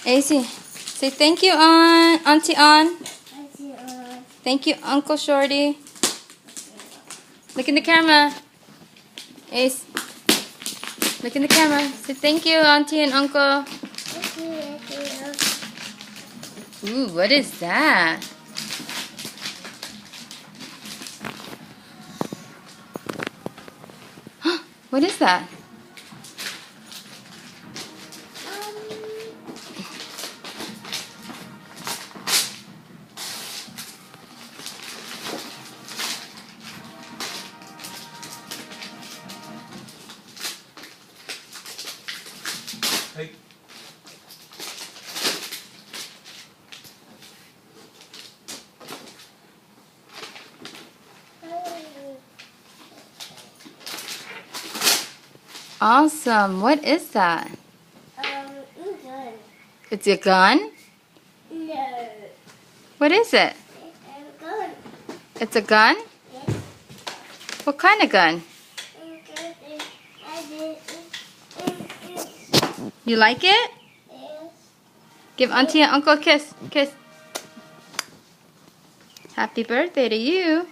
AC, say thank you, Auntie Ann. Thank you, Uncle Shorty. Look in the camera. Ace, look in the camera. Say thank you, Auntie and Uncle. Ooh, what is that? What is that? Hey. Awesome. What is that? Gun. It's a gun? No. What is it? It's a gun. It's a gun? Yes. What kind of gun? You like it? Yes. Give Auntie and Uncle a kiss. Kiss. Happy birthday to you.